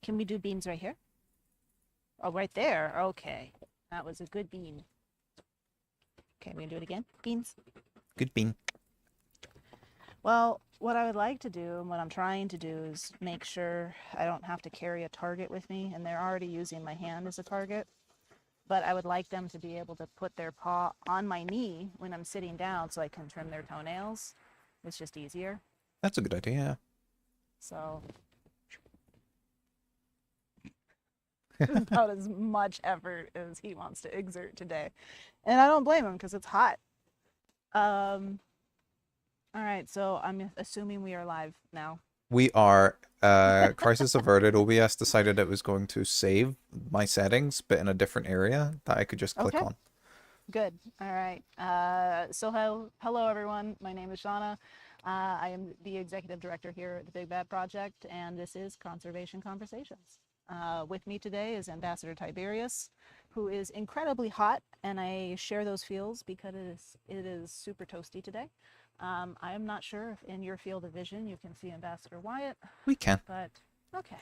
Can we do beans right here? Oh, right there. Okay. That was a good bean. Okay, we're gonna do it again. Beans. Good bean. Well, what I would like to do and what I'm trying to do is make sure I don't have to carry a target with me, and they're already using my hand as a target. But I would like them to be able to put their paw on my knee when I'm sitting down so I can trim their toenails. It's just easier. That's a good idea. So it's about as much effort as he wants to exert today. And I don't blame him because it's hot. Um, all right, so I'm assuming we are live now. We are crisis averted. OBS decided it was going to save my settings, but in a different area that I could just click Okay, on. good. All right. Hello everyone. My name is Shauna. I am the executive director here at the Big Bad Project, and this is Conservation Conversations. With me today is Ambassador Tiberius, who is incredibly hot, and I share those feels because it is super toasty today. I am not sure if in your field of vision you can see Ambassador Wyatt, We can. but okay.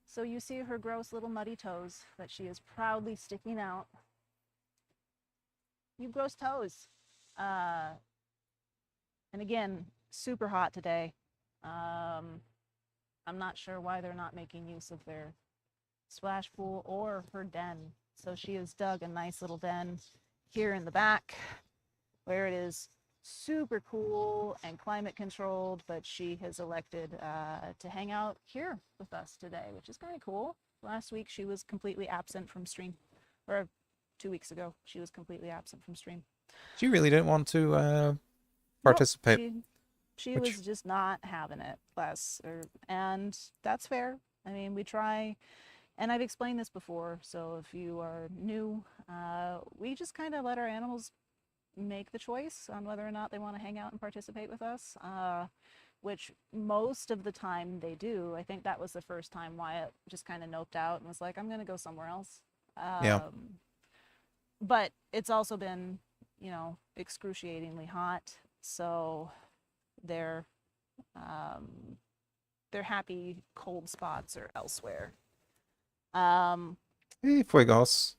So you see her gross little muddy toes that she is proudly sticking out. You gross toes. Uh, and again, super hot today. Um, I'm not sure why they're not making use of their splash pool or her den. So she has dug a nice little den here in the back where it is super cool and climate controlled, but she has elected to hang out here with us today, which is kind of cool. Last week she was completely absent from stream, or 2 weeks ago she was completely absent from stream. She really didn't want to Nope, participate, she which, was just not having it last, and that's fair. I mean, we try, and I've explained this before, so if you are new, we just kind of let our animals make the choice on whether or not they want to hang out and participate with us, which most of the time they do. I think that was the first time Wyatt just kind of noped out and was like, I'm going to go somewhere else. yeah. But it's also been, excruciatingly hot. So their um, their happy cold spots are elsewhere. Um, Hey, Fuegos.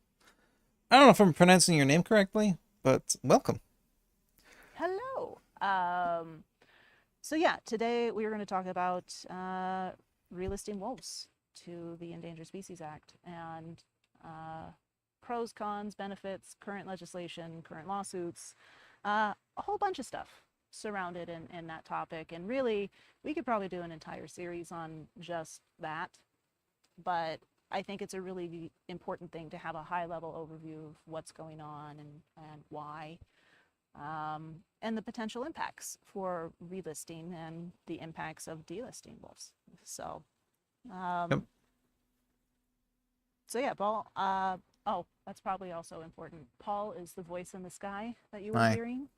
I don't know if I'm pronouncing your name correctly, but welcome. Hello. So yeah, today we are going to talk about relisting wolves to the Endangered Species Act and pros, cons, benefits, current legislation, current lawsuits, a whole bunch of stuff surrounded in that topic. And really, we could probably do an entire series on just that. But I think it's a really important thing to have a high level overview of what's going on and why, and the potential impacts for relisting and the impacts of delisting wolves. So, Yep. um, so yeah, Paul. Oh, that's probably also important. Paul is the voice in the sky that you were Aye. hearing.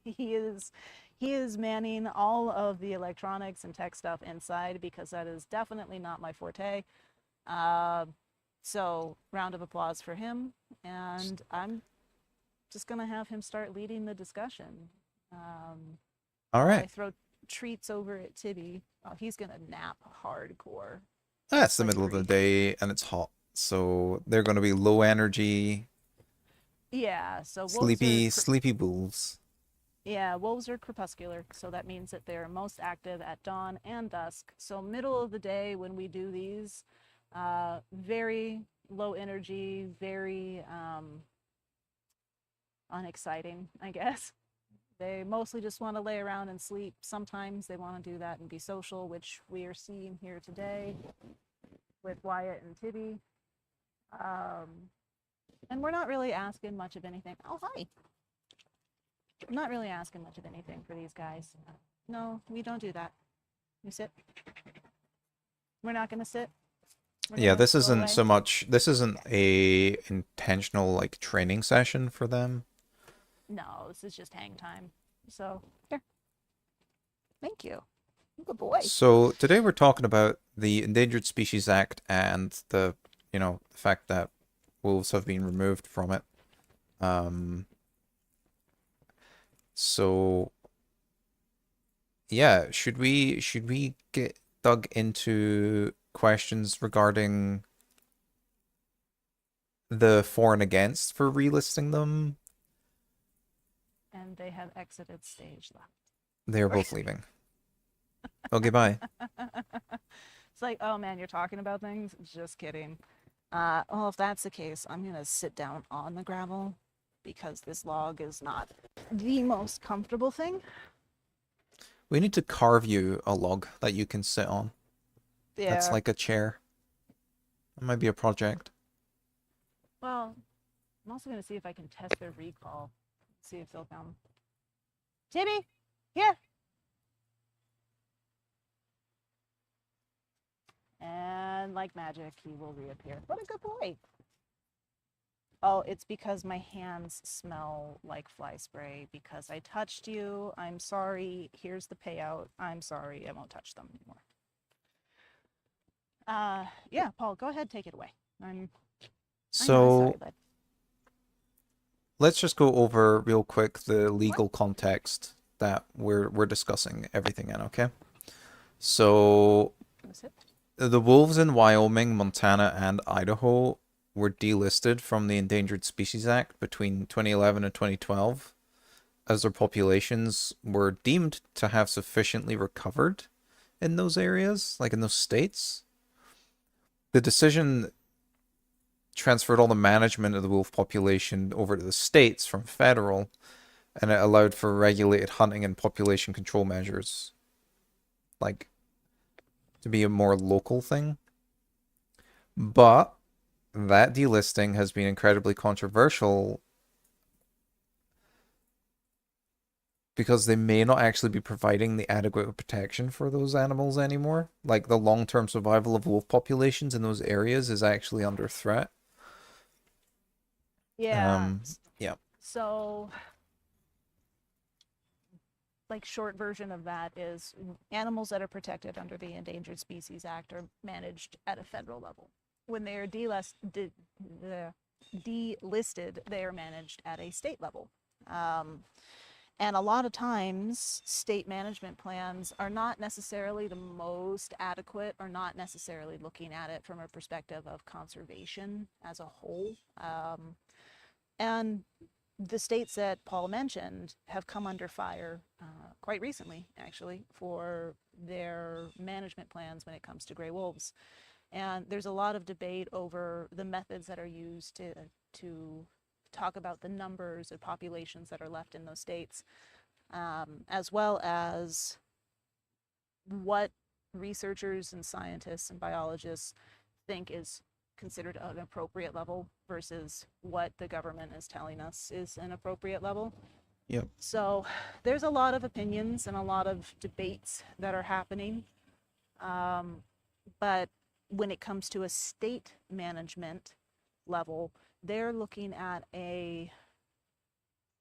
he is he is manning all of the electronics and tech stuff inside because that is definitely not my forte. Uh, so round of applause for him, and I'm just gonna have him start leading the discussion. All While I right. throw treats over at Tibby, oh, he's gonna nap hardcore. It's the Like middle of the Greek. day and it's hot, so they're going to be low energy, Yeah, so sleepy bulls. wolves are crepuscular, so that means that they're most active at dawn and dusk. So middle of the day when we do these, very low energy, very unexciting, I guess. They mostly just want to lay around and sleep. Sometimes they want to do that and be social, which we are seeing here today with Wyatt and Tibby. Um, and we're not really asking much of anything. Oh, hi. I'm not really asking much of anything for these guys. No, we don't do that. You sit. We're not going to sit. We're going Yeah, to this go isn't away. so much, this isn't Okay. a intentional like training session for them. No, this is just hang time. So, here. Thank you. Good boy. So today we're talking about the Endangered Species Act and the fact that wolves have been removed from it. Um, so yeah, should we get dug into questions regarding the for and against for relisting them. And they have exited stage left. They're both leaving. Okay, bye. It's like, oh man, you're talking about things? Just kidding. Well, if that's the case, I'm gonna sit down on the gravel because this log is not the most comfortable thing. We need to carve you a log that you can sit on. That's Yeah. like a chair. That might be a project. Well, I'm also gonna see if I can test their recall. See if they'll come. Tibby, here. And like magic, he will reappear. What a good boy. Oh, it's because my hands smell like fly spray because I touched you. I'm sorry. Here's the payout. I'm sorry. I won't touch them anymore. Yeah, Paul, go ahead, take it away. I know, sorry, So bud. let's just go over real quick the legal context that we're discussing everything in, okay? So Was it? the wolves in Wyoming, Montana, and Idaho were delisted from the Endangered Species Act between 2011 and 2012 as their populations were deemed to have sufficiently recovered in those areas, like in those states. The decision transferred all the management of the wolf population over to the states from federal, and it allowed for regulated hunting and population control measures, like to be a more local thing. But that delisting has been incredibly controversial because they may not actually be providing the adequate protection for those animals anymore. Like the long-term survival of wolf populations in those areas is actually under threat. Yeah. Yeah. So, like, short version of that is animals that are protected under the Endangered Species Act are managed at a federal level. When they are delisted, they are managed at a state level. And a lot of times, state management plans are not necessarily the most adequate or not necessarily looking at it from a perspective of conservation as a whole. And the states that Paul mentioned have come under fire quite recently, actually, for their management plans when it comes to gray wolves. And there's a lot of debate over the methods that are used to talk about the numbers of populations that are left in those states, as well as what researchers and scientists and biologists think is considered an appropriate level versus what the government is telling us is an appropriate level. Yep. So there's a lot of opinions and a lot of debates that are happening. But when it comes to a state management level, they're looking at a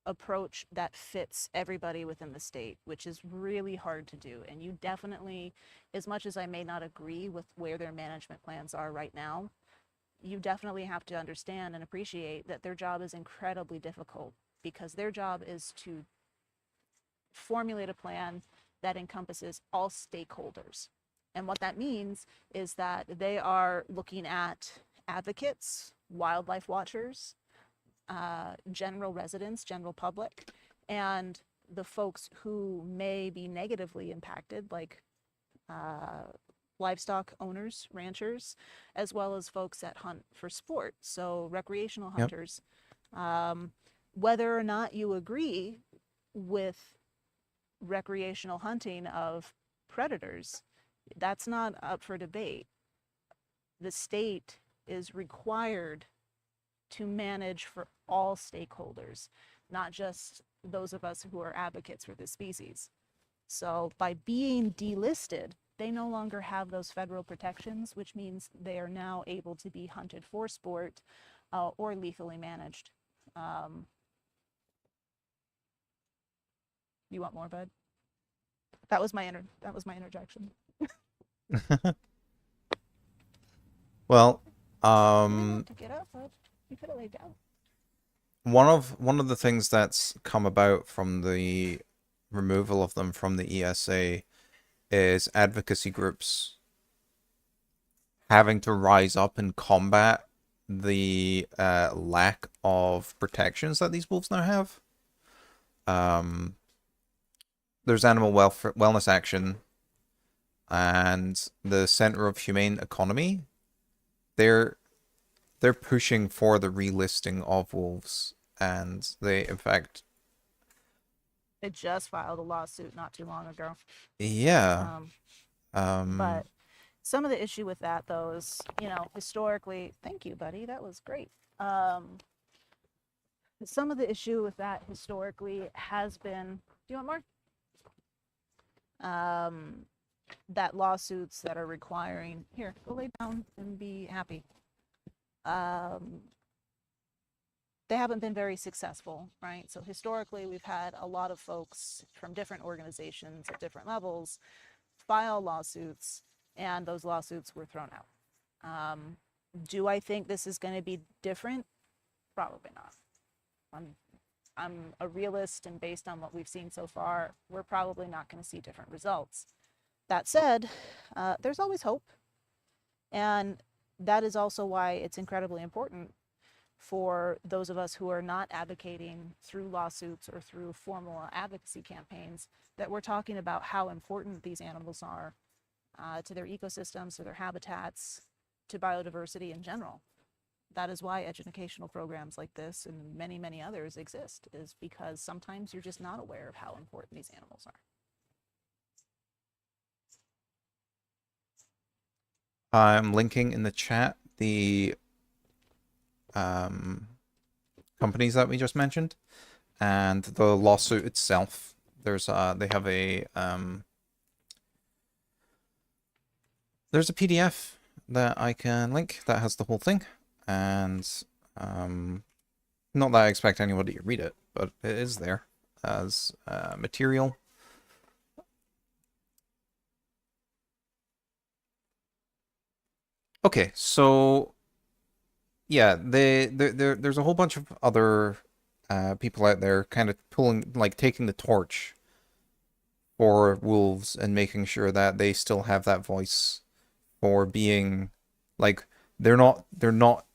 approach that fits everybody within the state, which is really hard to do. And you definitely, as much as I may not agree with where their management plans are right now, you definitely have to understand and appreciate that their job is incredibly difficult because their job is to formulate a plan that encompasses all stakeholders. And what that means is that they are looking at advocates, wildlife watchers, general residents, general public, and the folks who may be negatively impacted, like livestock owners, ranchers, as well as folks that hunt for sport, so recreational Yep. hunters. Whether or not you agree with recreational hunting of predators, that's not up for debate. The state is required to manage for all stakeholders, not just those of us who are advocates for this species. So by being delisted, they no longer have those federal protections, which means they are now able to be hunted for sport or lethally managed. You want more, bud? That was my interjection. Well, You didn't have to get up, bud. You could have laid down. one of the things that's come about from the removal of them from the ESA is advocacy groups having to rise up and combat the lack of protections that these wolves now have. Um, there's Animal Welfare, Wellness Action, and the Center of Humane Economy. They're pushing for the relisting of wolves, and they, in fact, They just filed a lawsuit not too long ago. yeah. Um, Um, but some of the issue with that, though, is, historically, thank you, buddy, that was great. Some of the issue with that historically has been, do you want more? That lawsuits that are requiring, here, go lay down and be happy. They haven't been very successful, right? So historically, we've had a lot of folks from different organizations at different levels file lawsuits, and those lawsuits were thrown out. Do I think this is going to be different? Probably not. I'm a realist, and based on what we've seen so far, we're probably not going to see different results. That said, there's always hope, and that is also why it's incredibly important for those of us who are not advocating through lawsuits or through formal advocacy campaigns, that we're talking about how important these animals are to their ecosystems, to their habitats, to biodiversity in general. That is why educational programs like this and many, many others exist, is because sometimes you're just not aware of how important these animals are. I'm linking in the chat the companies that we just mentioned and the lawsuit itself. There's they have a there's a PDF that I can link that has the whole thing, and not that I expect anybody to read it, but it is there as material. Okay, so yeah, there's a whole bunch of other people out there kind of pulling, like, taking the torch for wolves and making sure that they still have that voice for being, like, they're not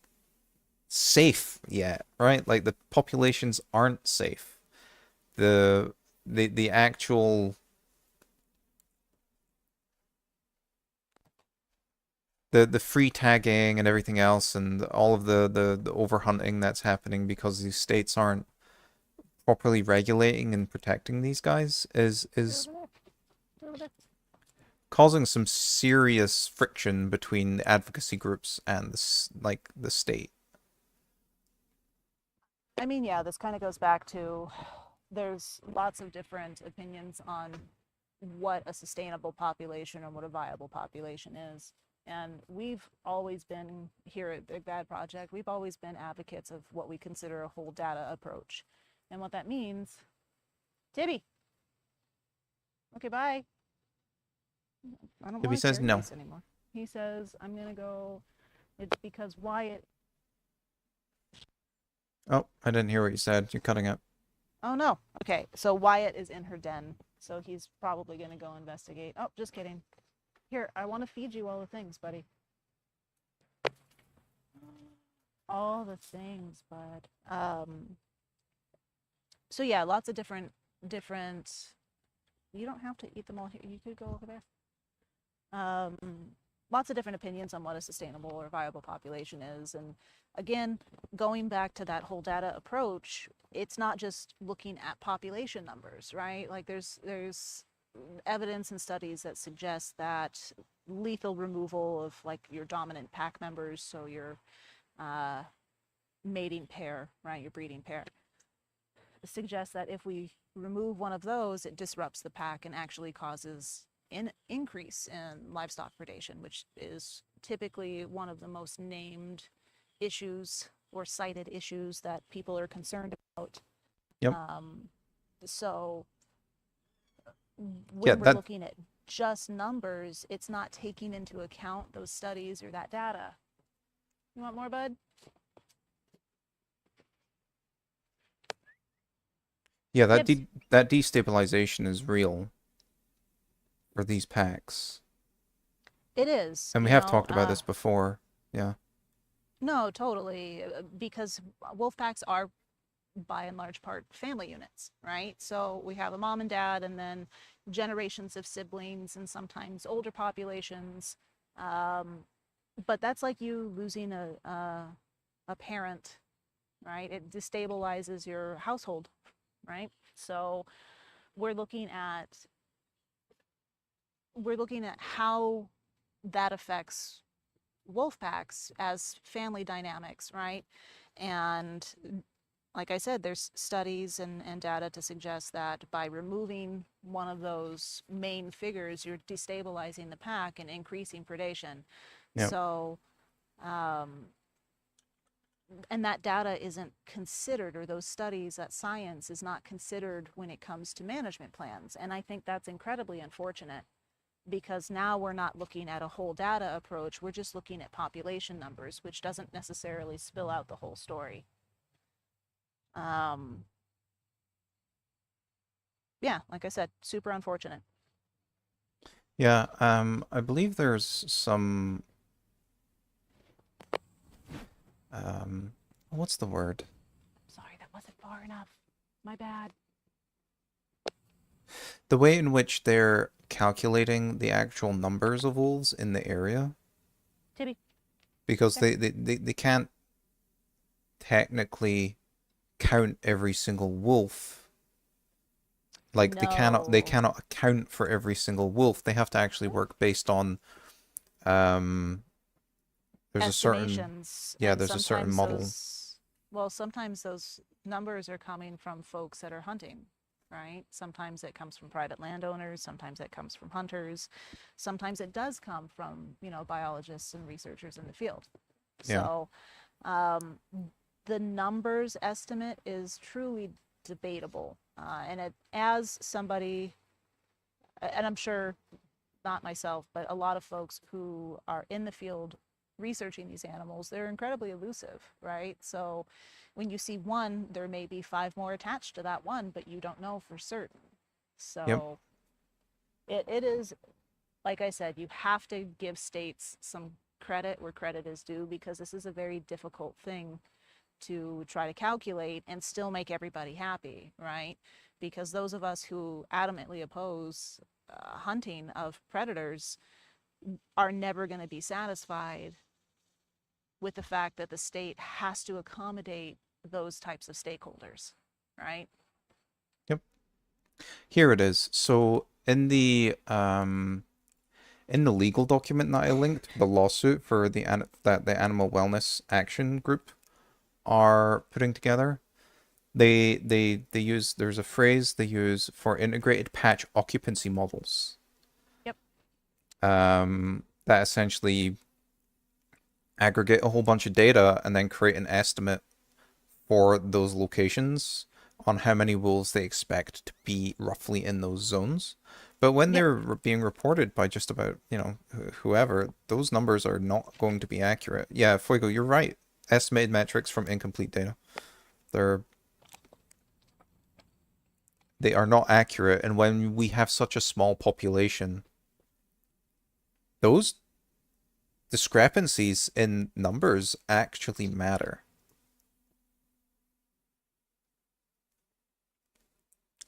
safe yet, right? Like, the populations aren't safe. The actual the free tagging and everything else, and all of the overhunting that's happening because these states aren't properly regulating and protecting these guys is causing some serious friction between the advocacy groups and the state. I mean, yeah, this kind of goes back to, there's lots of different opinions on what a sustainable population or what a viable population is. And we've always been, here at Big Bad Project, we've always been advocates of what we consider a whole data approach. And what that means, Tibby, okay, bye. I don't If he want to says carry no. these anymore. He says, I'm going to go, it's because Wyatt, Oh, I didn't hear what you said. You're cutting up. oh no. Okay, so Wyatt is in her den. So he's probably going to go investigate. Oh, just kidding. Here, I want to feed you all the things, buddy. All the things, bud. So yeah, lots of different, you don't have to eat them all here. You could go over there. Um, Lots of different opinions on what a sustainable or viable population is. And again, going back to that whole data approach, it's not just looking at population numbers, right? Like there's evidence and studies that suggest that lethal removal of like your dominant pack members, so your mating pair, right, your breeding pair, suggests that if we remove one of those, it disrupts the pack and actually causes an increase in livestock predation, which is typically one of the most named issues or cited issues that people are concerned about. Yep. So Yeah, when we're that looking at just numbers, it's not taking into account those studies or that data. You want more, bud? yeah, Gibbs. that destabilization is real for these packs. It is, And we have talked about this before. Yeah. no, totally, because wolf packs are by and large part family units, right? So we have a mom and dad, and then generations of siblings, and sometimes older populations. Um, but that's like you losing a parent, right? It destabilizes your household, right? So we're looking at how that affects wolf packs as family dynamics, right? And like I said, there's studies and data to suggest that by removing one of those main figures, you're destabilizing the pack and increasing predation. Yeah. So, um, and that data isn't considered, or those studies, that science is not considered when it comes to management plans. And I think that's incredibly unfortunate, because now we're not looking at a whole data approach, we're just looking at population numbers, which doesn't necessarily spill out the whole story. Um, yeah, like I said, super unfortunate. Yeah. I believe there's some what's the word? Sorry, that wasn't far enough. My bad. The way in which they're calculating the actual numbers of wolves in the area, Tibby, because there. they can't technically count every single wolf. Like they No. cannot account for every single wolf. They have to actually work based on um there's a certain Estimations, yeah, and there's a certain sometimes model. those numbers are coming from folks that are hunting, right? Sometimes it comes from private landowners, sometimes it comes from hunters, sometimes it does come from, biologists and researchers in the field. Yeah. So, um, the numbers estimate is truly debatable. And as somebody, and I'm sure not myself, but a lot of folks who are in the field researching these animals, they're incredibly elusive, right? So when you see one, there may be five more attached to that one, but you don't know for certain. Yep. So it is, like I said, you have to give states some credit where credit is due, because this is a very difficult thing to try to calculate and still make everybody happy, right? Because those of us who adamantly oppose hunting of predators are never going to be satisfied with the fact that the state has to accommodate those types of stakeholders, right? Yep. Here it is. So in the legal document that I linked, the lawsuit for that the Animal Wellness Action Group are putting together, they use there's a phrase they use for integrated patch occupancy models. Yep. That essentially aggregate a whole bunch of data and then create an estimate for those locations on how many wolves they expect to be roughly in those zones. But when Yep. they're being reported by just about, whoever, those numbers are not going to be accurate. Yeah, Fuego, you're right. Estimated metrics from incomplete data. They're they are not accurate, and when we have such a small population, those discrepancies in numbers actually matter.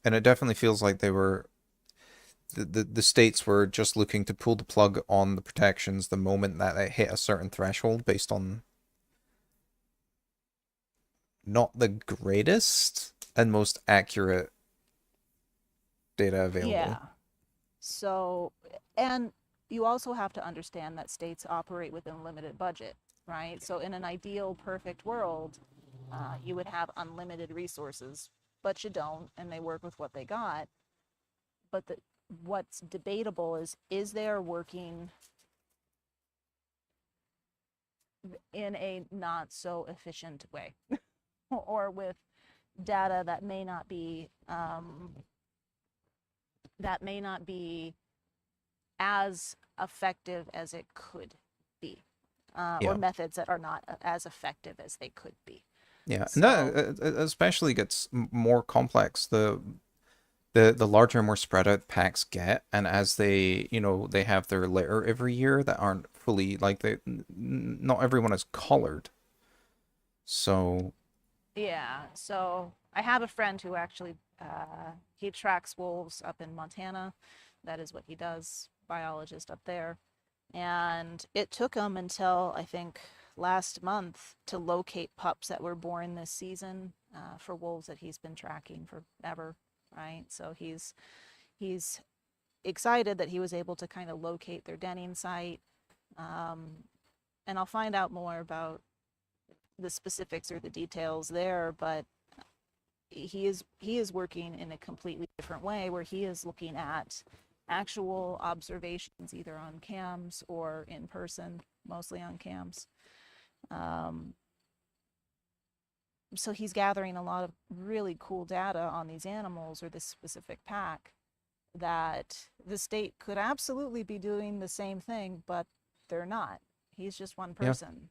And it definitely feels like the states were just looking to pull the plug on the protections the moment that it hit a certain threshold based on not the greatest and most accurate data Yeah. available. So, and you also have to understand that states operate within a limited budget, right? So, in an ideal, perfect world, you would have unlimited resources, but you don't, and they work with what they got. But what's debatable is there working in a not so efficient way, or with data that may not be as effective as it could be, or Yeah. methods that are not as effective as they could be. Yeah, and So that especially gets more complex the the larger, more spread out packs get, and as they, they have their litter every year that aren't fully like not everyone is collared. So Yeah. So I have a friend who actually he tracks wolves up in Montana. That is what he does, biologist up there. And it took him until I think last month to locate pups that were born this season for wolves that he's been tracking forever, right? So he's excited that he was able to kind of locate their denning site. Um, and I'll find out more about the specifics or the details there, but he is working in a completely different way where he is looking at actual observations either on cams or in person, mostly on cams. Um, so he's gathering a lot of really cool data on these animals or this specific pack that the state could absolutely be doing the same thing, but they're not. He's just one yeah, person.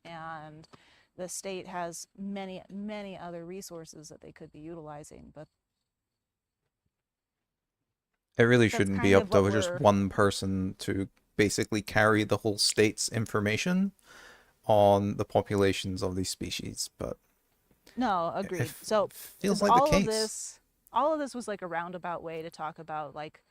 And the state has many, many other resources that they could be utilizing, but it really that's shouldn't be kind up of what to just we're. one person to basically carry the whole state's information on the populations of these species, but No, agreed. So it feels like the case. all of this was like a roundabout way to talk about like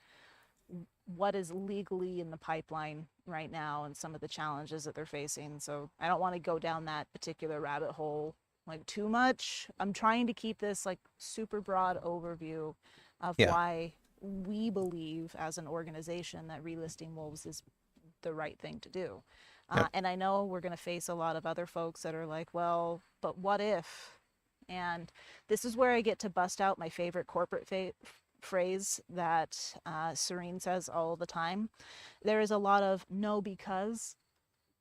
what is legally in the pipeline right now and some of the challenges that they're facing. So I don't want to go down that particular rabbit hole like too much. I'm trying to keep this like super broad overview of Yeah, why we believe as an organization that relisting wolves is the right thing to do. yep. And I know we're going to face a lot of other folks that are like, well, but what if? And this is where I get to bust out my favorite corporate phrase that Serene says all the time. There is a lot of no because,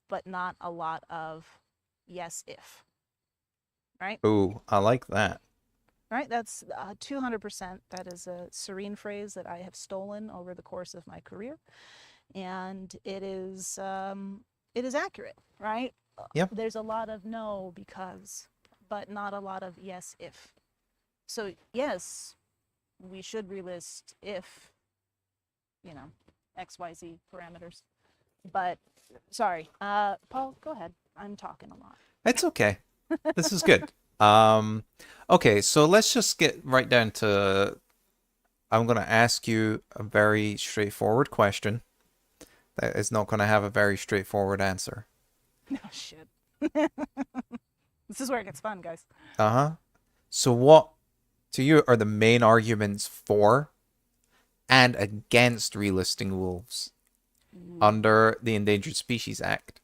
but not a lot of yes if, right? Oh, I like that. Right? That's 200%. That is a Serene phrase that I have stolen over the course of my career. And it is accurate, right? Yep. There's a lot of no because, but not a lot of yes if. So yes, we should relist if, you know, XYZ parameters. But sorry, Paul, go ahead. I'm talking a lot. It's okay. This is good. Um, okay, so let's just get right down to I'm gonna ask you a very straightforward question that is not gonna have a very straightforward answer. No shit. This is where it gets fun, guys. Uh-huh. So what to you are the main arguments for and against relisting wolves Ooh. under the Endangered Species Act?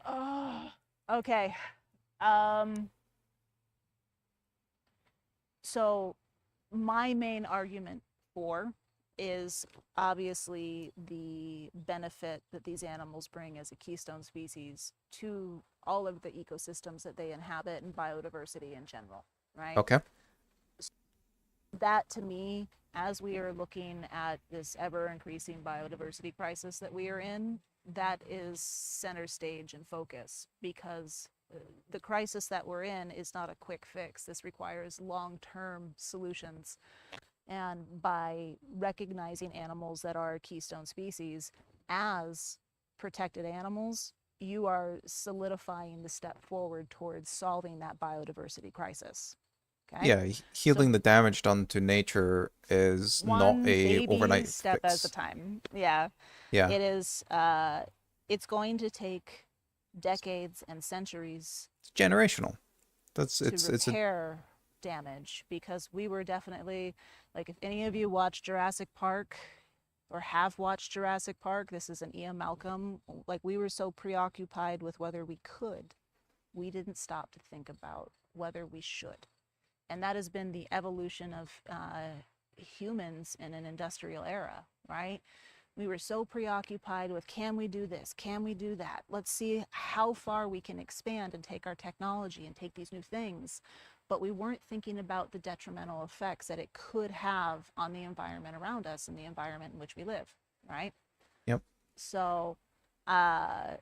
Oh, okay. Um, so my main argument for is obviously the benefit that these animals bring as a keystone species to all of the ecosystems that they inhabit and biodiversity in general, right? Okay. That to me, as we are looking at this ever increasing biodiversity crisis that we are in, that is center stage and focus because the crisis that we're in is not a quick fix. This requires long term solutions. And by recognizing animals that are keystone species as protected animals, you are solidifying the step forward towards solving that biodiversity crisis. Okay. Yeah, So healing the damage done to nature is not one a baby overnight step at a fix. time. Yeah. Yeah, It is it's going to take decades and centuries it's generational. That's to it's a repair damage because we were definitely like if any of you watch Jurassic Park or have watched Jurassic Park, this is an Ian Malcolm, like we were so preoccupied with whether we could, we didn't stop to think about whether we should. And that has been the evolution of humans in an industrial era, right? We were so preoccupied with can we do this? Can we do that? Let's see how far we can expand and take our technology and take these new things. But we weren't thinking about the detrimental effects that it could have on the environment around us and the environment in which we live, right? yep. So, uh,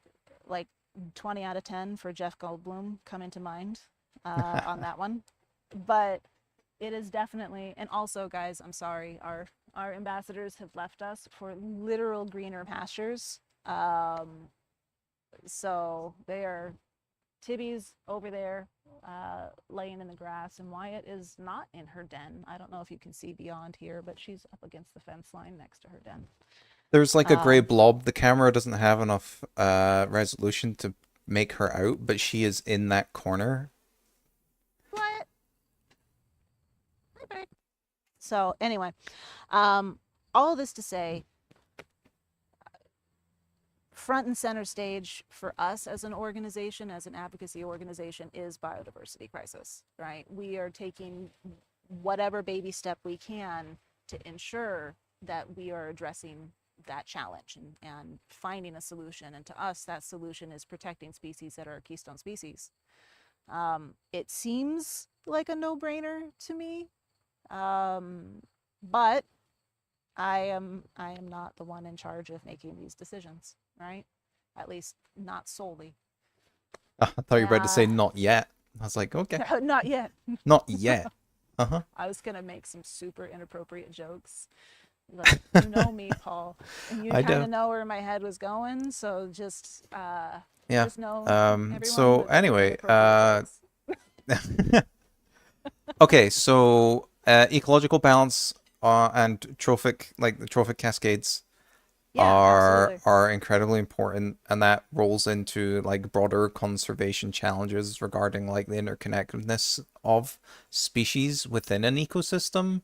like 20 out of 10 for Jeff Goldblum come into mind on that one. But it is definitely, and also, guys, I'm sorry, our ambassadors have left us for literal greener pastures. Um, so they are Tibby's over there, laying in the grass, and Wyatt is not in her den. I don't know if you can see beyond here, but she's up against the fence line next to her den. There's like a gray Um, blob. The camera doesn't have enough resolution to make her out, but she is in that corner. Wyatt, bye. So anyway, um, all this to say, front and center stage for us as an organization, as an advocacy organization, is biodiversity crisis, right? We are taking whatever baby step we can to ensure that we are addressing that challenge and finding a solution. And to us, that solution is protecting species that are keystone species. It seems like a no-brainer to me, but I am not the one in charge of making these decisions, right? At least not solely. I thought you were about to say Uh, not yet. I was like, okay, Not yet. not yet. Uh-huh. I was gonna make some super inappropriate jokes. Like, you know me, Paul, and you I kind do. of know where my head was going. So Yeah. just know, everyone, So that those are anyway, inappropriate jokes. okay, so ecological balance and trophic, like the trophic cascades Yeah, absolutely. are incredibly important, and that rolls into like broader conservation challenges regarding like the interconnectedness of species within an ecosystem.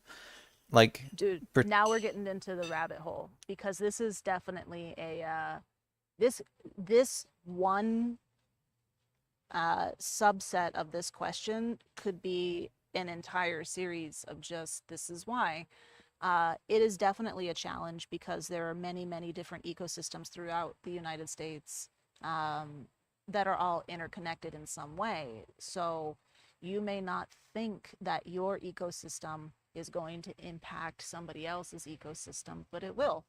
Like, Dude, per- now we're getting into the rabbit hole because this is definitely a this this one subset of this question could be an entire series of just this is why. It is definitely a challenge because there are many, many different ecosystems throughout the United States, that are all interconnected in some way. So you may not think that your ecosystem is going to impact somebody else's ecosystem, but it will.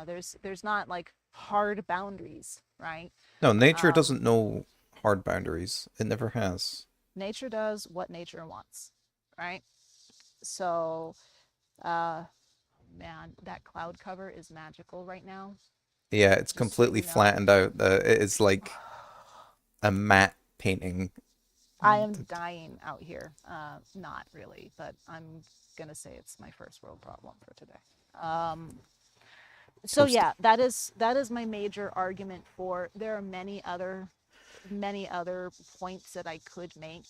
There's not like hard boundaries, right? no, nature Um, doesn't know hard boundaries. It never has. Nature does what nature wants, right? So, uh, man, that cloud cover is magical right now. Yeah, it's Just so completely you know. flattened out. It is like a matte painting. I am dying out here. Not really, but I'm gonna say it's my first world problem for today. Um, so Toasty. yeah, that is my major argument for. There are many other points that I could make,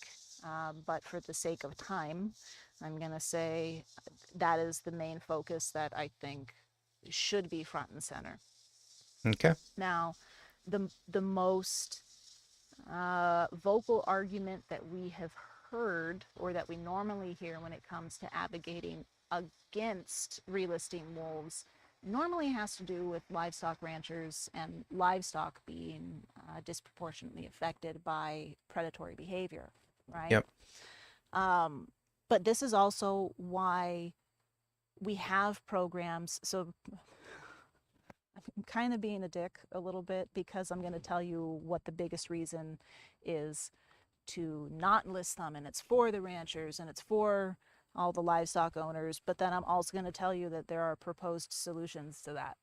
but for the sake of time, I'm gonna say that is the main focus that I think should be front and center. Okay. Now, the most vocal argument that we have heard or that we normally hear when it comes to advocating against relisting wolves normally has to do with livestock ranchers and livestock being disproportionately affected by predatory behavior, right? Yep. Um, but this is also why we have programs. So I'm kind of being a dick a little bit because I'm going to tell you what the biggest reason is to not list them, and it's for the ranchers and it's for all the livestock owners. But then I'm also going to tell you that there are proposed solutions to that,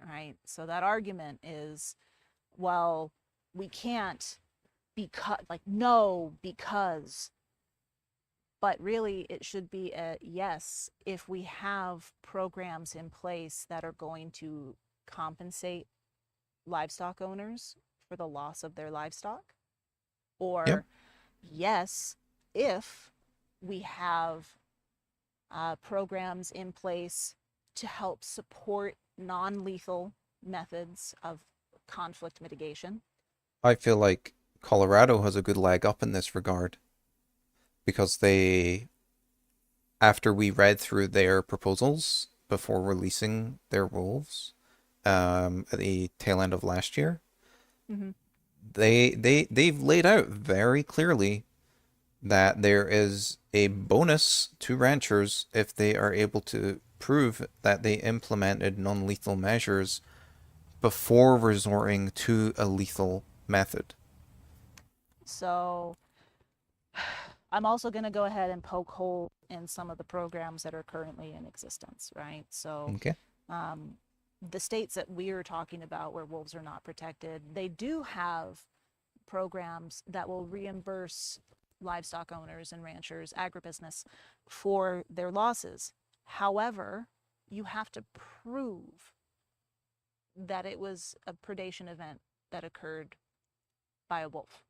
right? So that argument is, well, we can't because, like, no, because. But really, it should be a yes if we have programs in place that are going to compensate livestock owners for the loss of their livestock, Yep. or yes, if we have programs in place to help support non lethal methods of conflict mitigation. I feel like Colorado has a good leg up in this regard because after we read through their proposals before releasing their wolves, at the tail end of last year, Mm-hmm. they've laid out very clearly that there is a bonus to ranchers if they are able to prove that they implemented non-lethal measures before resorting to a lethal method. So I'm also going to go ahead and poke hole in some of the programs that are currently in existence, right? So Okay. um, the states that we're talking about where wolves are not protected, they do have programs that will reimburse livestock owners and ranchers, agribusiness, for their losses. However, you have to prove that it was a predation event that occurred by a wolf.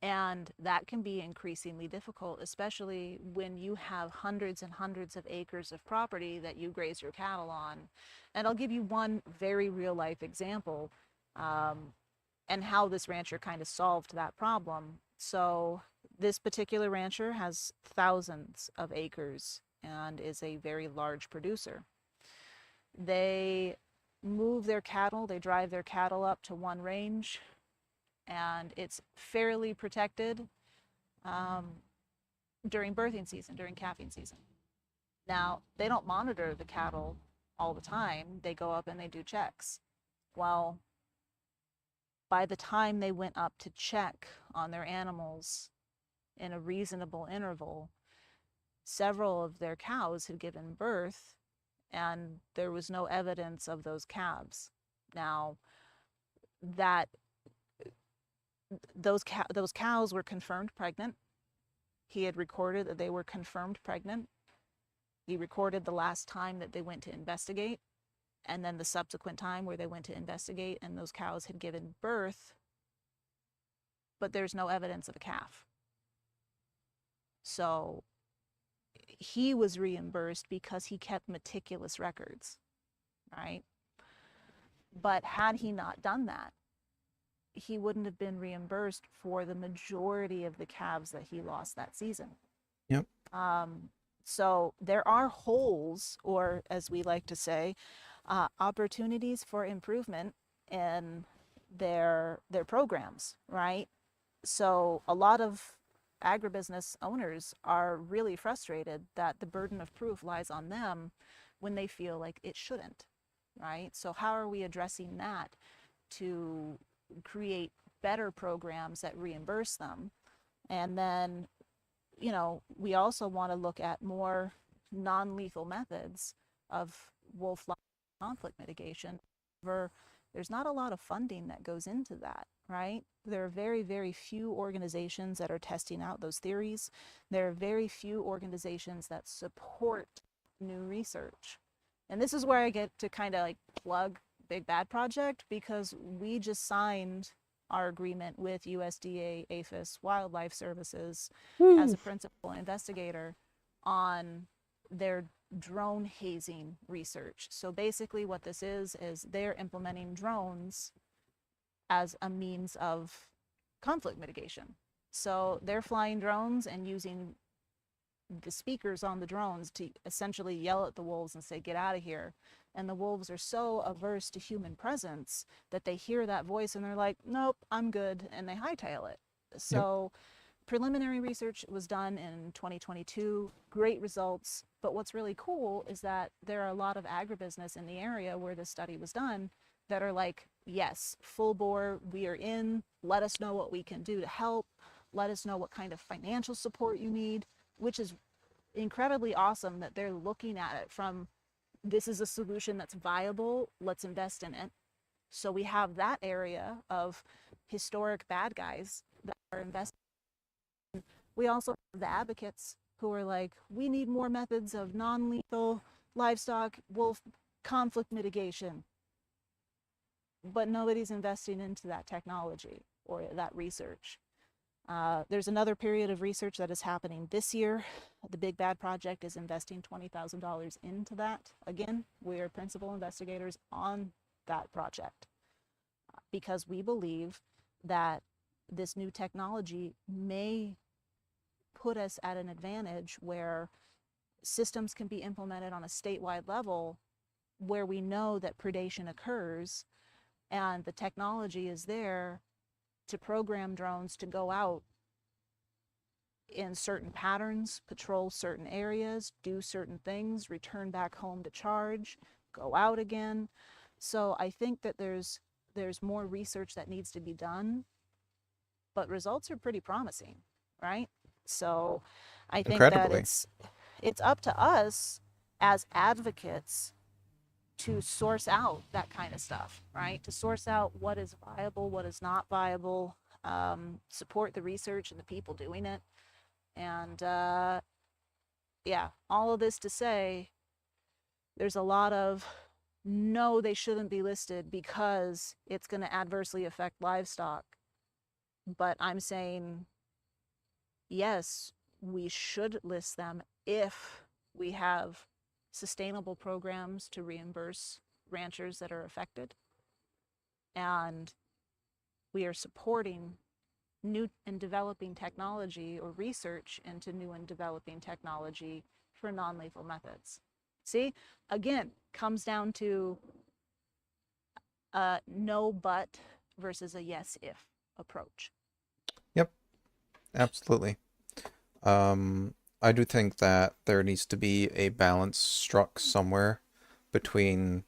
And that can be increasingly difficult, especially when you have hundreds and hundreds of acres of property that you graze your cattle on. And I'll give you one very real life example, and how this rancher kind of solved that problem. So, this particular rancher has thousands of acres and is a very large producer. They move their cattle, they drive their cattle up to one range, and it's fairly protected um, during birthing season, during calving season. Now, they don't monitor the cattle all the time. They go up and they do checks. Well, by the time they went up to check on their animals in a reasonable interval, several of their cows had given birth and there was no evidence of those calves. Now, that those cows were confirmed pregnant. He had recorded that they were confirmed pregnant. He recorded the last time that they went to investigate, and then the subsequent time where they went to investigate and those cows had given birth, but there's no evidence of a calf. So he was reimbursed because he kept meticulous records, right? But had he not done that, he wouldn't have been reimbursed for the majority of the calves that he lost that season. Yep. So there are holes, or as we like to say, opportunities for improvement in their programs, right? So a lot of agribusiness owners are really frustrated that the burden of proof lies on them when they feel like it shouldn't, right? So how are we addressing that to create better programs that reimburse them? And then, we also want to look at more non-lethal methods of wolf conflict mitigation. There's not a lot of funding that goes into that, right? There are very, very few organizations that are testing out those theories. There are very few organizations that support new research. And this is where I get to kind of like plug Big Bad Project, because we just signed our agreement with USDA, APHIS, Wildlife Services as a principal investigator on their drone hazing research. So basically what this is they're implementing drones as a means of conflict mitigation. So they're flying drones and using the speakers on the drones to essentially yell at the wolves and say, get out of here. And the wolves are so averse to human presence that they hear that voice and they're like, nope, I'm good. And they hightail it. So preliminary research was done in 2022, great results. But what's really cool is that there are a lot of agribusiness in the area where this study was done that are like, yes, full bore, we are in. Let us know what we can do to help. Let us know what kind of financial support you need, which is incredibly awesome that they're looking at it from, this is a solution that's viable, let's invest in it. So we have that area of historic bad guys that are investing. We also have the advocates who are like, we need more methods of non-lethal livestock wolf conflict mitigation. But nobody's investing into that technology or that research. There's another period of research that is happening this year. The Big Bad Project is investing $20,000 into that. Again, we are principal investigators on that project because we believe that this new technology may put us at an advantage where systems can be implemented on a statewide level where we know that predation occurs and the technology is there to program drones to go out in certain patterns, patrol certain areas, do certain things, return back home to charge, go out again. So I think that there's more research that needs to be done, but results are pretty promising, right? So I think that Incredibly. it's up to us as advocates to source out that kind of stuff, right? To source out what is viable, what is not viable, support the research and the people doing it. And yeah, all of this to say, there's a lot of no, they shouldn't be listed because it's going to adversely affect livestock. But I'm saying, yes, we should list them if we have sustainable programs to reimburse ranchers that are affected. And we are supporting new and developing technology or research into new and developing technology for non-lethal methods. See, again, comes down to a no but versus a yes if approach. Yep, absolutely. I do think that there needs to be a balance struck somewhere between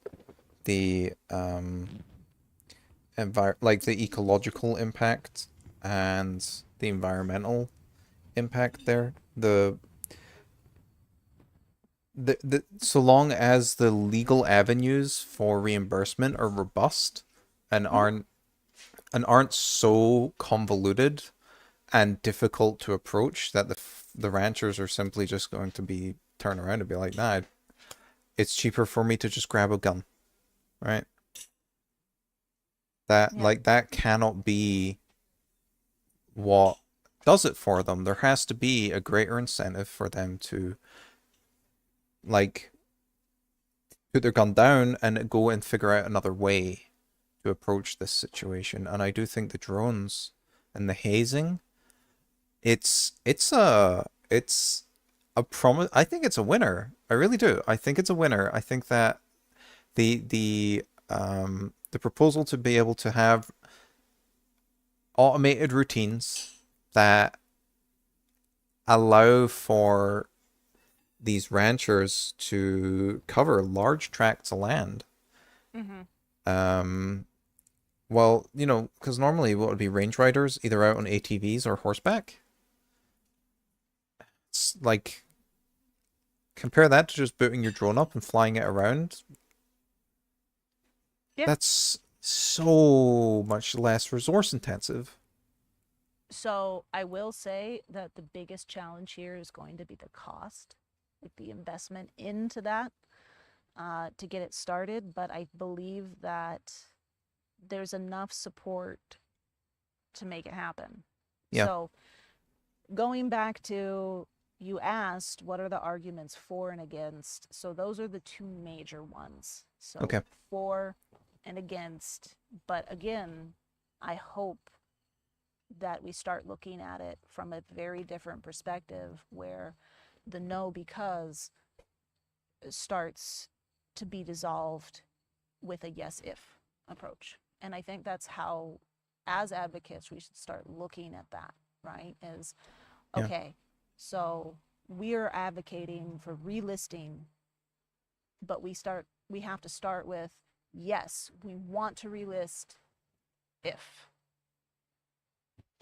the like the ecological impact and the environmental impact there. The so long as the legal avenues for reimbursement are robust and Mm-hmm. aren't so convoluted and difficult to approach that the ranchers are simply just going to be turn around and be like, nah, it's cheaper for me to just grab a gun, right? That Yeah. like that cannot be what does it for them. There has to be a greater incentive for them to like put their gun down and go and figure out another way to approach this situation. And I do think the drones and the hazing, it's a promise. I think it's a winner. I really do. I think it's a winner. I think that the proposal to be able to have automated routines that allow for these ranchers to cover large tracts of land. Mm-hmm. Um, well, because normally what would be range riders either out on ATVs or horseback. It's like compare that to just booting your drone up and flying it around. Yeah. That's so much less resource intensive. So I will say that the biggest challenge here is going to be the cost, like the investment into that to get it started. But I believe that there's enough support to make it happen. Yeah. So going back to you asked what are the arguments for and against. So those are the two major ones. So Okay. for and against. But again, I hope that we start looking at it from a very different perspective where the no because starts to be dissolved with a yes if approach. And I think that's how, as advocates, we should start looking at that, right? Is Yeah. okay, so we are advocating for relisting, but we have to start with yes, we want to relist if.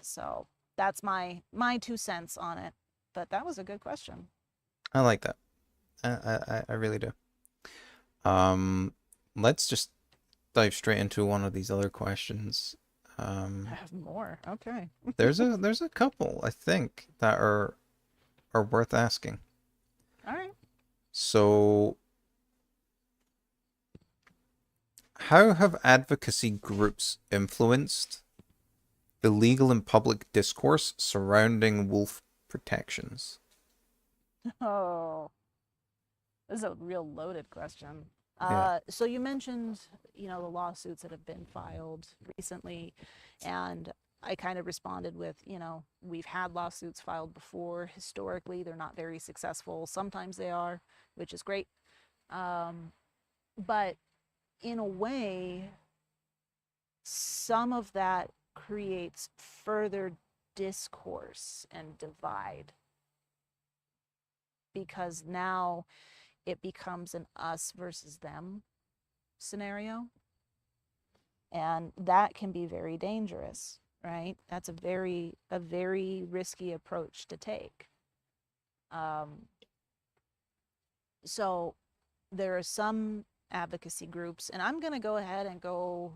So that's my 2 cents on it. But that was a good question. I like that. I really do. Um, let's just dive straight into one of these other questions. I have more. Okay. There's a couple I think that are worth asking. All right. So, how have advocacy groups influenced the legal and public discourse surrounding wolf protections? Oh, this is a real loaded question. Yeah. So you mentioned, the lawsuits that have been filed recently, and I kind of responded with, we've had lawsuits filed before. Historically, they're not very successful. Sometimes they are, which is great. Um, but in a way, some of that creates further discourse and divide because now it becomes an us versus them scenario. And that can be very dangerous, right? That's a very risky approach to take. Um, so there are some advocacy groups, and I'm going to go ahead and go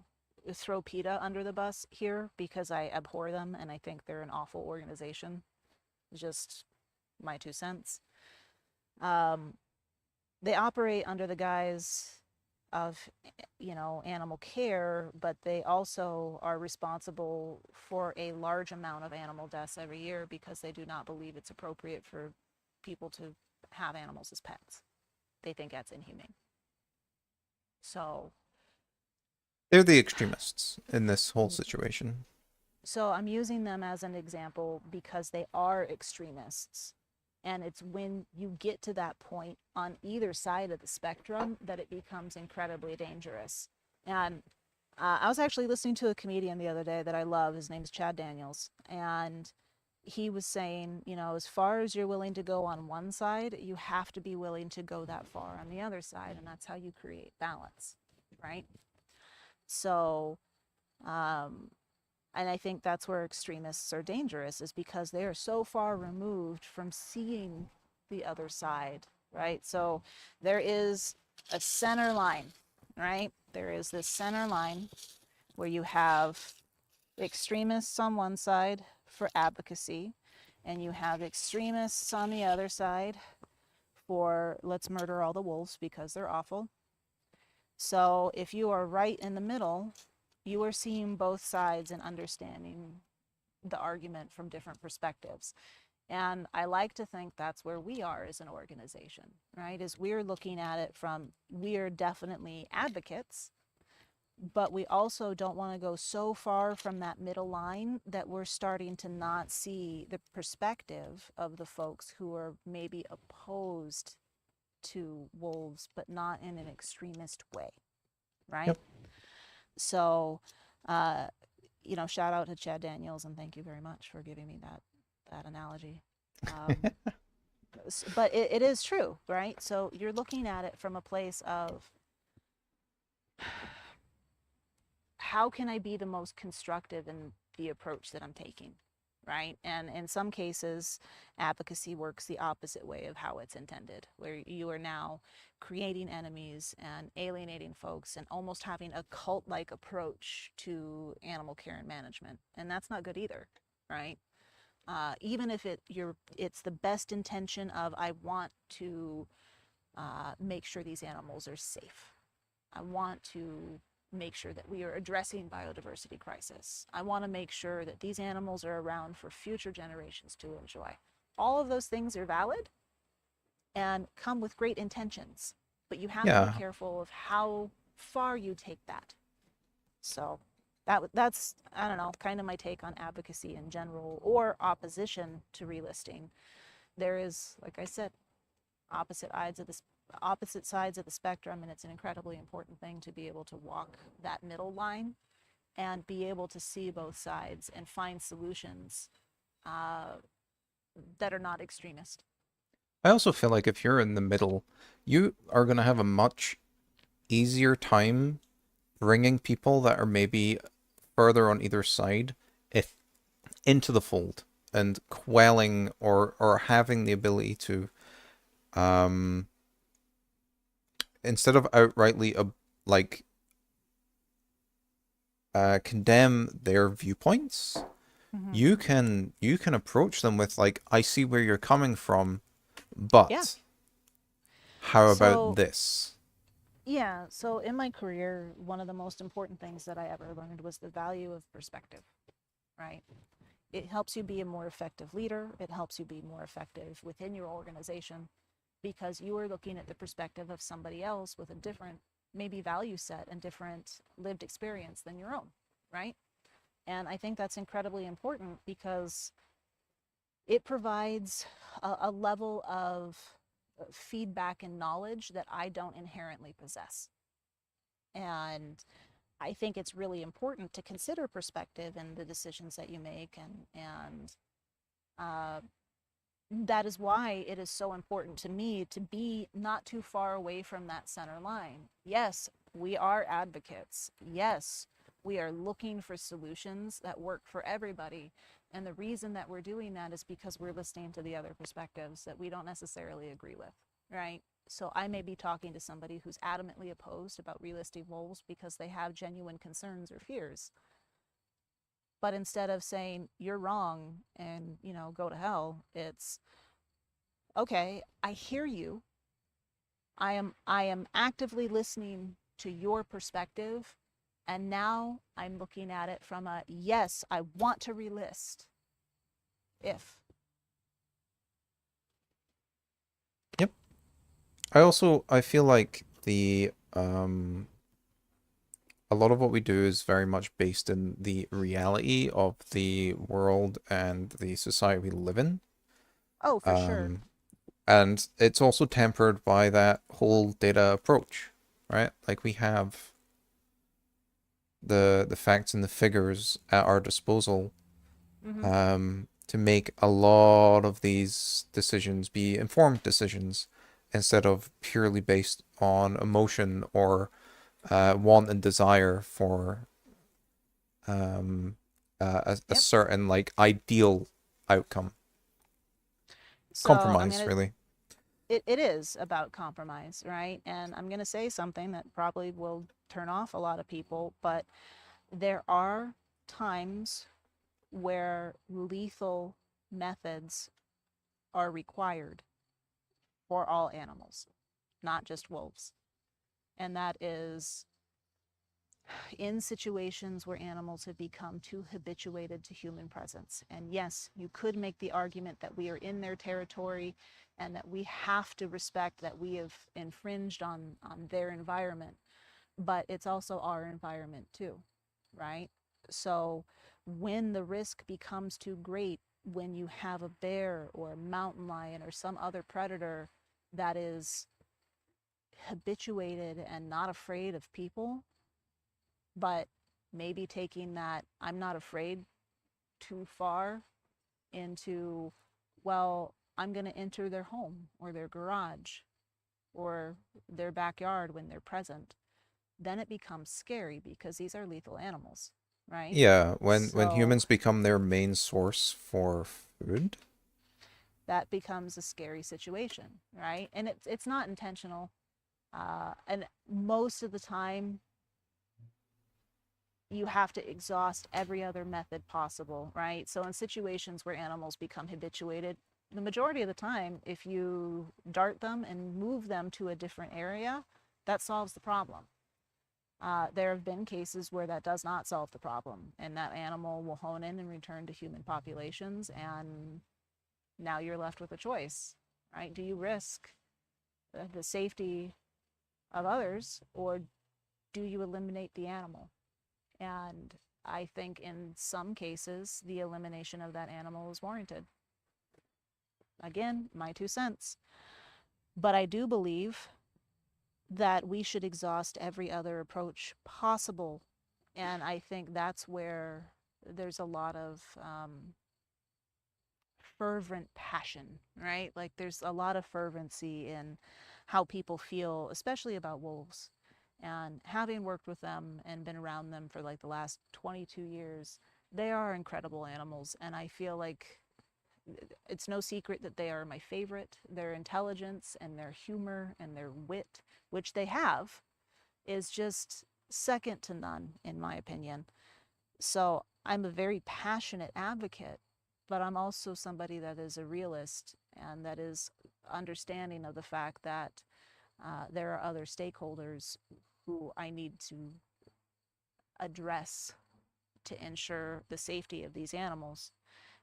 throw PETA under the bus here because I abhor them and I think they're an awful organization. Just my 2 cents. Um, they operate under the guise of, animal care, but they also are responsible for a large amount of animal deaths every year because they do not believe it's appropriate for people to have animals as pets. They think that's inhumane. So, They're the extremists in this whole situation. so I'm using them as an example because they are extremists. And it's when you get to that point on either side of the spectrum that it becomes incredibly dangerous. And I was actually listening to a comedian the other day that I love. His name's Chad Daniels. And he was saying, as far as you're willing to go on one side, you have to be willing to go that far on the other side. And that's how you create balance, right? So, um, and I think that's where extremists are dangerous, is because they are so far removed from seeing the other side, right? So there is a center line, right? There is this center line where you have extremists on one side for advocacy, and you have extremists on the other side for let's murder all the wolves because they're awful. So if you are right in the middle, you are seeing both sides and understanding the argument from different perspectives. And I like to think that's where we are as an organization, right? Is we're looking at it from, we are definitely advocates, but we also don't want to go so far from that middle line that we're starting to not see the perspective of the folks who are maybe opposed to wolves, but not in an extremist way, right? Yep. So, shout out to Chad Daniels and thank you very much for giving me that analogy. Um, but it is true, right? So you're looking at it from a place of how can I be the most constructive in the approach that I'm taking, right? And in some cases, advocacy works the opposite way of how it's intended, where you are now creating enemies and alienating folks and almost having a cult-like approach to animal care and management. And that's not good either, right? Even if it's the best intention of I want to make sure these animals are safe. I want to make sure that we are addressing biodiversity crisis. I want to make sure that these animals are around for future generations to enjoy. All of those things are valid and come with great intentions, but you have to be Yeah. careful of how far you take that. So that's, I don't know, kind of my take on advocacy in general or opposition to relisting. There is, like I said, opposite sides of the spectrum, and it's an incredibly important thing to be able to walk that middle line and be able to see both sides and find solutions uh, that are not extremist. I also feel like if you're in the middle, you are going to have a much easier time bringing people that are maybe further on either side if into the fold and quelling or having the ability to um instead of outrightly like condemn their viewpoints, Mm-hmm. you can approach them with like, I see where you're coming from, Yeah. but how about So, this? yeah. So, in my career, one of the most important things that I ever learned was the value of perspective, right? It helps you be a more effective leader. It helps you be more effective within your organization because you are looking at the perspective of somebody else with a different, maybe value set and different lived experience than your own, right? And I think that's incredibly important because it provides a level of feedback and knowledge that I don't inherently possess. And I think it's really important to consider perspective in the decisions that you make, and uh, that is why it is so important to me to be not too far away from that center line. Yes, we are advocates. Yes, We are looking for solutions that work for everybody. And the reason that we're doing that is because we're listening to the other perspectives that we don't necessarily agree with, right? So I may be talking to somebody who's adamantly opposed about relisting wolves because they have genuine concerns or fears. But instead of saying you're wrong and, go to hell, it's okay, I hear you. I am actively listening to your perspective, and now I'm looking at it from a yes, I want to relist if. Yep. I feel like a lot of what we do is very much based in the reality of the world and the society we live in. Oh, for sure. Um, and it's also tempered by that whole data approach, right? Like we have the facts and the figures at our disposal Mm-hmm. to make a lot of these decisions be informed decisions instead of purely based on emotion or want and desire for a Yep. certain like ideal outcome. So, I mean, Compromise, really. it is about compromise, right? And I'm going to say something that probably will turn off a lot of people, but there are times where lethal methods are required for all animals, not just wolves. And that is in situations where animals have become too habituated to human presence. And yes, you could make the argument that we are in their territory and that we have to respect that we have infringed on their environment, but it's also our environment too, right? So when the risk becomes too great, when you have a bear or a mountain lion or some other predator that is habituated and not afraid of people, but maybe taking that I'm not afraid too far into, well, I'm going to enter their home or their garage or their backyard when they're present, then it becomes scary because these are lethal animals, right? Yeah, when So humans become their main source for food. that becomes a scary situation, right? And it's not intentional. And most of the time, you have to exhaust every other method possible, right? So in situations where animals become habituated, the majority of the time, if you dart them and move them to a different area, that solves the problem. There have been cases where that does not solve the problem, and that animal will hone in and return to human populations, and now you're left with a choice, right? Do you risk the safety of others, or do you eliminate the animal? And I think in some cases, the elimination of that animal is warranted. Again, my 2 cents. But I do believe that we should exhaust every other approach possible. And I think that's where there's a lot of fervent passion, right? Like there's a lot of fervency in how people feel, especially about wolves. And having worked with them and been around them for like the last 22 years, they are incredible animals. And I feel like it's no secret that they are my favorite. Their intelligence and their humor and their wit, which they have, is just second to none, in my opinion. So I'm a very passionate advocate, but I'm also somebody that is a realist and that is understanding of the fact that there are other stakeholders who I need to address to ensure the safety of these animals.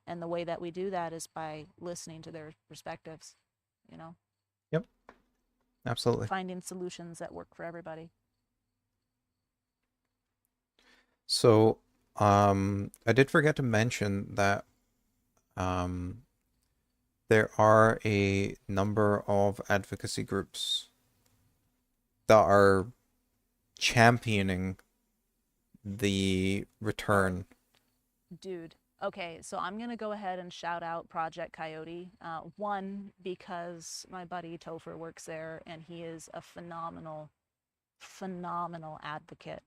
And the way that we do that is by listening to their perspectives, you know, Yep, absolutely. finding solutions that work for everybody. So, I did forget to mention that um, there are a number of advocacy groups that are championing the return. Dude. Okay, so I'm gonna go ahead and shout out Project Coyote. One, because my buddy Topher works there and he is a phenomenal, phenomenal advocate.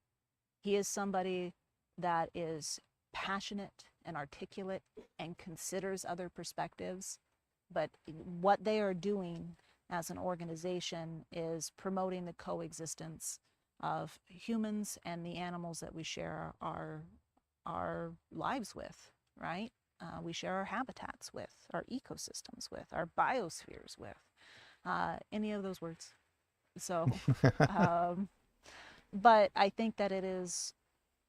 He is somebody that is passionate and articulate and considers other perspectives. But what they are doing as an organization is promoting the coexistence of humans and the animals that we share our lives with, right? We share our habitats with, our ecosystems with, our biospheres with, any of those words. So, um, but I think that it is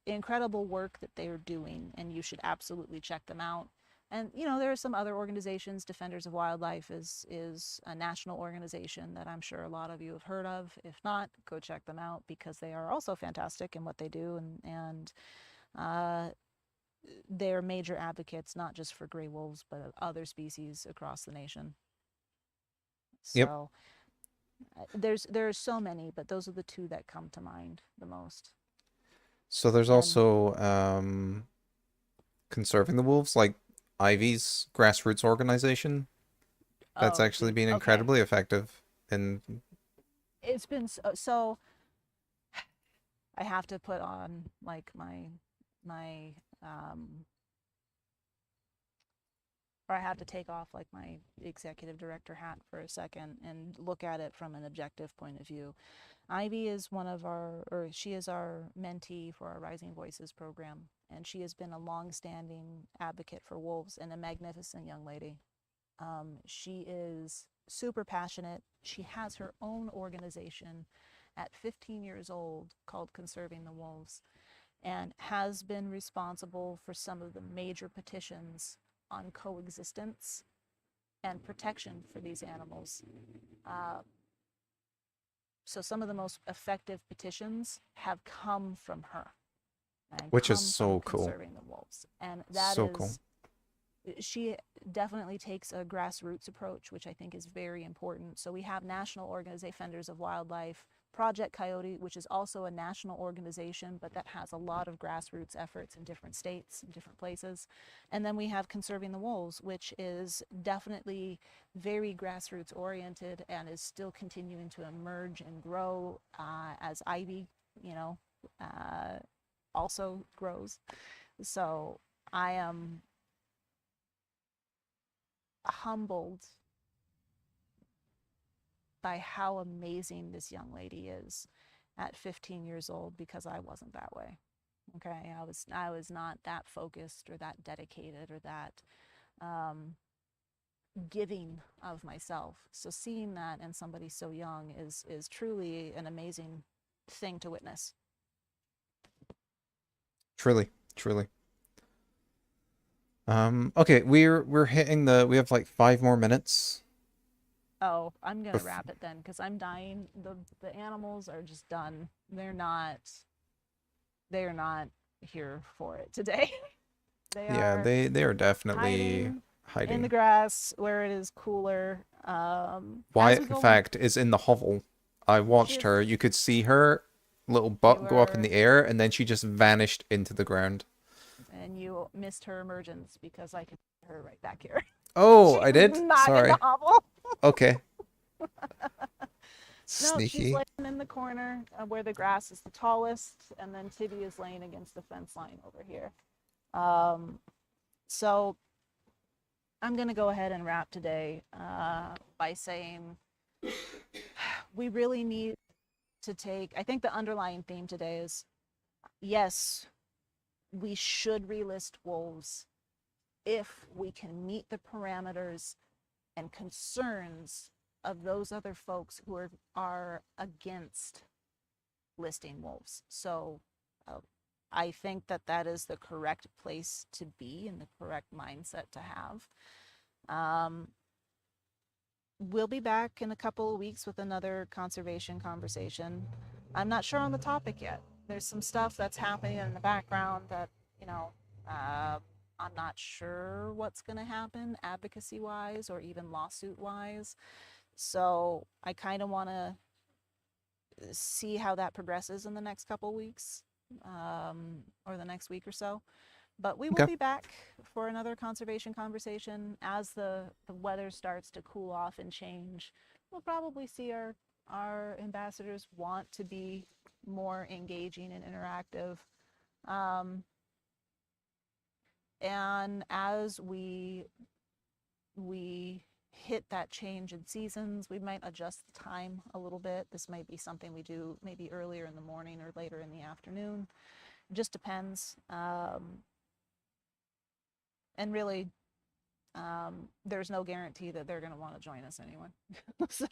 incredible work that they are doing, and you should absolutely check them out. And there are some other organizations. Defenders of Wildlife is a national organization that I'm sure a lot of you have heard of. If not, go check them out because they are also fantastic in what they do, and uh, they're major advocates not just for gray wolves but of other species across the nation. Yep. So there's so many, but those are the two that come to mind the most. So there's And also Conserving the Wolves, like Ivy's grassroots organization. That's oh, actually dude, been okay, incredibly effective. And it's been so I have to put on like my or I have to take off like my executive director hat for a second and look at it from an objective point of view. Ivy is she is our mentee for our Rising Voices program, and she has been a long-standing advocate for wolves and a magnificent young lady. She is super passionate. She has her own organization at 15 years old called Conserving the Wolves, and has been responsible for some of the major petitions on coexistence and protection for these animals. Uh, so some of the most effective petitions have come from her and which is come from so cool. Conserving the Wolves. And that So cool. is, she definitely takes a grassroots approach, which I think is very important. So we have national organization, Defenders of Wildlife, Project Coyote, which is also a national organization, but that has a lot of grassroots efforts in different states and different places. And then we have Conserving the Wolves, which is definitely very grassroots oriented and is still continuing to emerge and grow as Ivy, you know, uh, also grows. So I am humbled by how amazing this young lady is at 15 years old, because I wasn't that way. Okay, I was not that focused or that dedicated or that um, giving of myself. So seeing that in somebody so young is truly an amazing thing to witness. Truly, truly. Okay, we're hitting we have like 5 more minutes. Oh, I'm gonna Bef wrap it then because I'm dying. The animals are just done. They're not here for it today. They yeah, are they are definitely hiding in the hiding. grass where it is cooler. As we Wyatt, in go on, fact, is in the hovel. I she watched is. her. You could see her little You butt go up in were, the air, and then she just vanished into the ground. and you missed her emergence because I can see her right back here. Oh, She's I did? not in the Sorry. hovel. Okay. No, she's Sneaky. laying in the corner where the grass is the tallest, and then Tibby is laying against the fence line over here. Um, so I'm gonna go ahead and wrap today by saying we really need to take. I think the underlying theme today is yes, we should relist wolves if we can meet the parameters and concerns of those other folks who are against listing wolves. So uh, I think that that is the correct place to be and the correct mindset to have. Um, we'll be back in a couple of weeks with another conservation conversation. I'm not sure on the topic yet. There's some stuff that's happening in the background that, you know, uh, I'm not sure what's going to happen advocacy wise or even lawsuit wise. So I kind of want to see how that progresses in the next couple of weeks, or the next week or so. But we will Okay. be back for another conservation conversation as the weather starts to cool off and change. We'll probably see our ambassadors want to be more engaging and interactive. Um, and as we hit that change in seasons, we might adjust the time a little bit. This might be something we do maybe earlier in the morning or later in the afternoon. It just depends. And really, there's no guarantee that they're going to want to join us anyway. So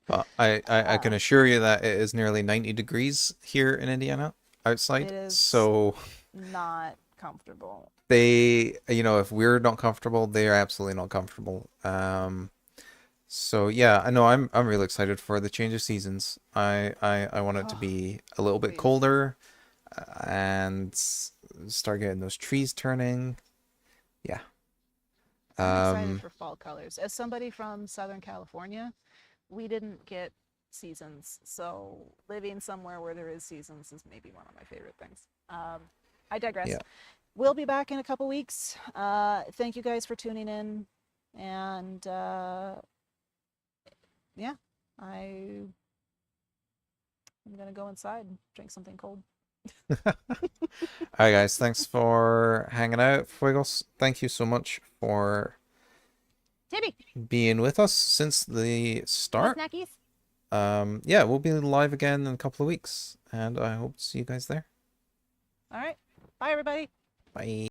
But I can assure you that it is nearly 90 degrees here in Indiana outside. it is So not comfortable. they, if we're not comfortable, they are absolutely not comfortable. So yeah, I know I'm really excited for the change of seasons. I want it to Oh, be a little bit please. colder and start getting those trees turning. Yeah. I'm excited Um, for fall colors. As somebody from Southern California, we didn't get seasons. So living somewhere where there is seasons is maybe one of my favorite things. I digress. yeah. We'll be back in a couple weeks. Thank you guys for tuning in. And yeah, I'm going to go inside and drink something cold. All right, guys. Thanks for hanging out, Fuegos. Thank you so much for Tibby, being with us since the start. snackies. Yeah, we'll be live again in a couple of weeks, and I hope to see you guys there. All right. Bye, everybody. Bye.